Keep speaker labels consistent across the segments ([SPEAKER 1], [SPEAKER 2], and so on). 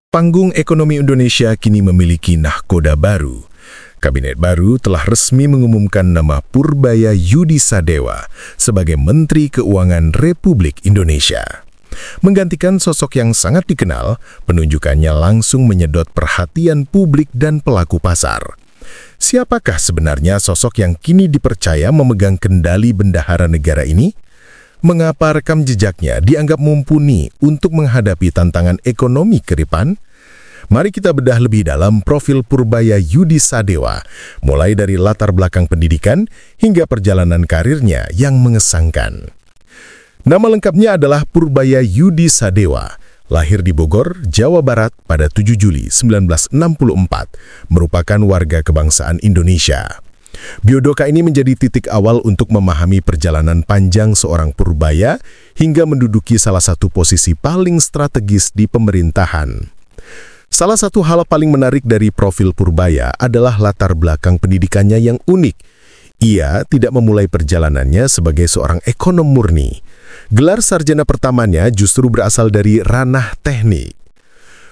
[SPEAKER 1] Panggung ekonomi Indonesia kini memiliki nahkoda baru. Kabinet baru telah resmi mengumumkan nama Purbaya Yudi Sadewa sebagai Menteri Keuangan Republik Indonesia. Menggantikan sosok yang sangat dikenal, penunjukannya langsung menyedot perhatian publik dan pelaku pasar. Siapakah sebenarnya sosok yang kini dipercaya memegang kendali bendahara negara ini? Mengapa rekam jejaknya dianggap mumpuni untuk menghadapi tantangan ekonomi ke depan? Mari kita bedah lebih dalam profil Purbaya Yudi Sadewa, mulai dari latar belakang pendidikan hingga perjalanan karirnya yang mengesankan. Nama lengkapnya adalah Purbaya Yudi Sadewa, lahir di Bogor, Jawa Barat pada 7 Juli 1964, merupakan warga kebangsaan Indonesia. Biodoka ini menjadi titik awal untuk memahami perjalanan panjang seorang Purbaya hingga menduduki salah satu posisi paling strategis di pemerintahan. Salah satu hal paling menarik dari profil Purbaya adalah latar belakang pendidikannya yang unik. Ia tidak memulai perjalanannya sebagai seorang ekonom murni. Gelar sarjana pertamanya justru berasal dari ranah teknik.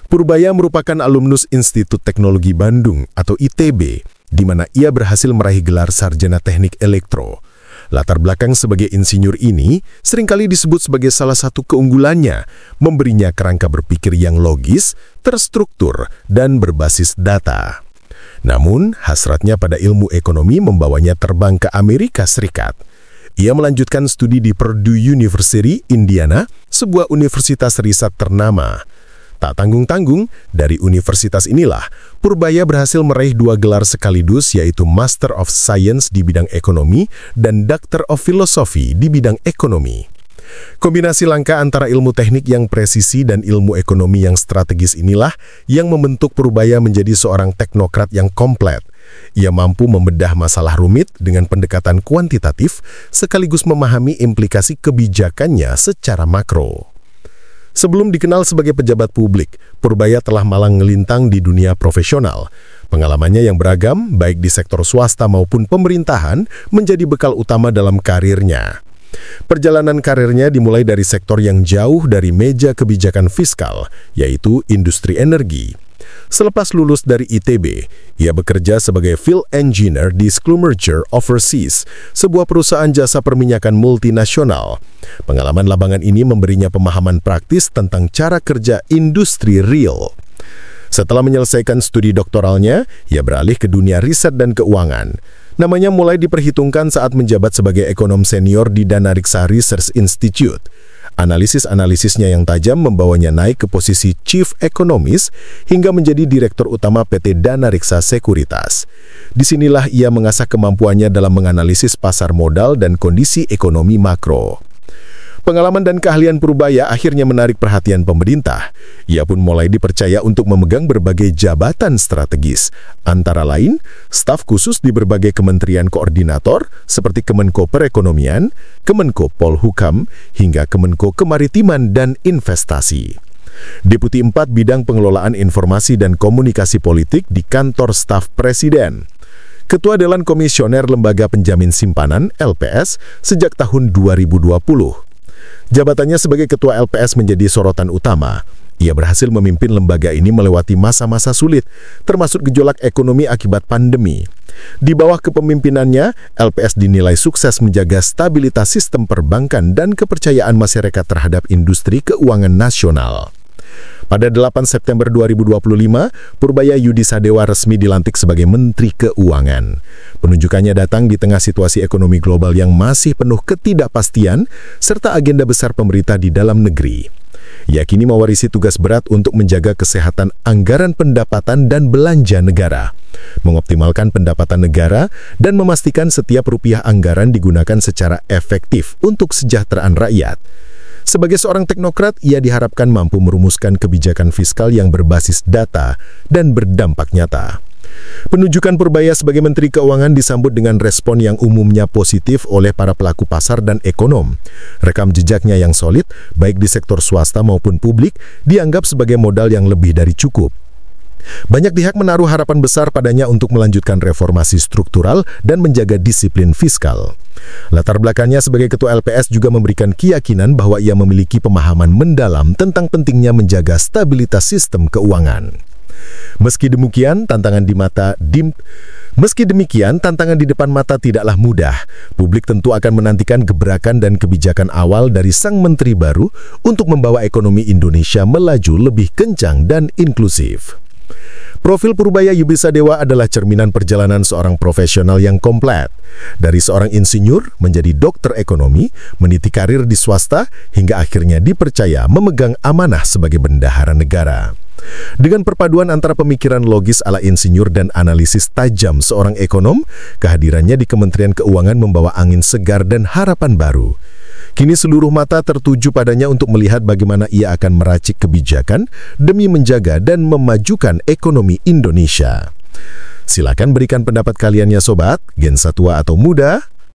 [SPEAKER 1] Purbaya merupakan alumnus Institut Teknologi Bandung atau ITB, di mana ia berhasil meraih gelar sarjana teknik elektro. Latar belakang sebagai insinyur ini seringkali disebut sebagai salah satu keunggulannya, memberinya kerangka berpikir yang logis, terstruktur, dan berbasis data. Namun, hasratnya pada ilmu ekonomi membawanya terbang ke Amerika Serikat. Ia melanjutkan studi di Purdue University, Indiana, sebuah universitas riset ternama. Tak tanggung-tanggung, dari universitas inilah, Purbaya berhasil meraih 2 gelar sekaligus, yaitu Master of Science di bidang ekonomi dan Doctor of Philosophy di bidang ekonomi. Kombinasi langka antara ilmu teknik yang presisi dan ilmu ekonomi yang strategis inilah yang membentuk Purbaya menjadi seorang teknokrat yang komplit. Ia mampu membedah masalah rumit dengan pendekatan kuantitatif, sekaligus memahami implikasi kebijakannya secara makro. Sebelum dikenal sebagai pejabat publik, Purbaya telah malang ngelintang di dunia profesional. Pengalamannya yang beragam, baik di sektor swasta maupun pemerintahan, menjadi bekal utama dalam karirnya. Perjalanan karirnya dimulai dari sektor yang jauh dari meja kebijakan fiskal, yaitu industri energi. Selepas lulus dari ITB, ia bekerja sebagai field engineer di Schlumberger Overseas, sebuah perusahaan jasa perminyakan multinasional. Pengalaman lapangan ini memberinya pemahaman praktis tentang cara kerja industri real. Setelah menyelesaikan studi doktoralnya, ia beralih ke dunia riset dan keuangan. Namanya mulai diperhitungkan saat menjabat sebagai ekonom senior di Dhanariksa Research Institute. Analisis-analisisnya yang tajam membawanya naik ke posisi Chief Economist hingga menjadi Direktur Utama PT Dhanariksa Sekuritas. Disinilah ia mengasah kemampuannya dalam menganalisis pasar modal dan kondisi ekonomi makro. Pengalaman dan keahlian Purbaya akhirnya menarik perhatian pemerintah. Ia pun mulai dipercaya untuk memegang berbagai jabatan strategis, antara lain staf khusus di berbagai kementerian koordinator seperti Kemenko Perekonomian, Kemenko Polhukam, hingga Kemenko Kemaritiman dan Investasi. Deputi 4 Bidang Pengelolaan Informasi dan Komunikasi Politik di Kantor Staf Presiden. Ketua Dewan Komisioner Lembaga Penjamin Simpanan (LPS) sejak tahun 2020. Jabatannya sebagai Ketua LPS menjadi sorotan utama. Ia berhasil memimpin lembaga ini melewati masa-masa sulit, termasuk gejolak ekonomi akibat pandemi. Di bawah kepemimpinannya, LPS dinilai sukses menjaga stabilitas sistem perbankan dan kepercayaan masyarakat terhadap industri keuangan nasional. Pada 8 September 2025, Purbaya Yudi Sadewa resmi dilantik sebagai Menteri Keuangan. Penunjukannya datang di tengah situasi ekonomi global yang masih penuh ketidakpastian serta agenda besar pemerintah di dalam negeri. Ia kini mewarisi tugas berat untuk menjaga kesehatan anggaran pendapatan dan belanja negara, mengoptimalkan pendapatan negara, dan memastikan setiap rupiah anggaran digunakan secara efektif untuk kesejahteraan rakyat. Sebagai seorang teknokrat, ia diharapkan mampu merumuskan kebijakan fiskal yang berbasis data dan berdampak nyata. Penunjukan Purbaya sebagai Menteri Keuangan disambut dengan respon yang umumnya positif oleh para pelaku pasar dan ekonom. Rekam jejaknya yang solid, baik di sektor swasta maupun publik, dianggap sebagai modal yang lebih dari cukup. Banyak pihak menaruh harapan besar padanya untuk melanjutkan reformasi struktural dan menjaga disiplin fiskal. Latar belakangnya sebagai ketua LPS juga memberikan keyakinan bahwa ia memiliki pemahaman mendalam tentang pentingnya menjaga stabilitas sistem keuangan. Meski demikian, tantangan di depan mata tidaklah mudah. Publik tentu akan menantikan gebrakan dan kebijakan awal dari sang menteri baru untuk membawa ekonomi Indonesia melaju lebih kencang dan inklusif. Profil Purbaya Yudisadewa adalah cerminan perjalanan seorang profesional yang komplit. Dari seorang insinyur menjadi dokter ekonomi, meniti karir di swasta, hingga akhirnya dipercaya memegang amanah sebagai bendahara negara. Dengan perpaduan antara pemikiran logis ala insinyur dan analisis tajam seorang ekonom, kehadirannya di Kementerian Keuangan membawa angin segar dan harapan baru. Kini seluruh mata tertuju padanya untuk melihat bagaimana ia akan meracik kebijakan demi menjaga dan memajukan ekonomi Indonesia. Silakan berikan pendapat kalian ya sobat, Gen Satwa atau muda.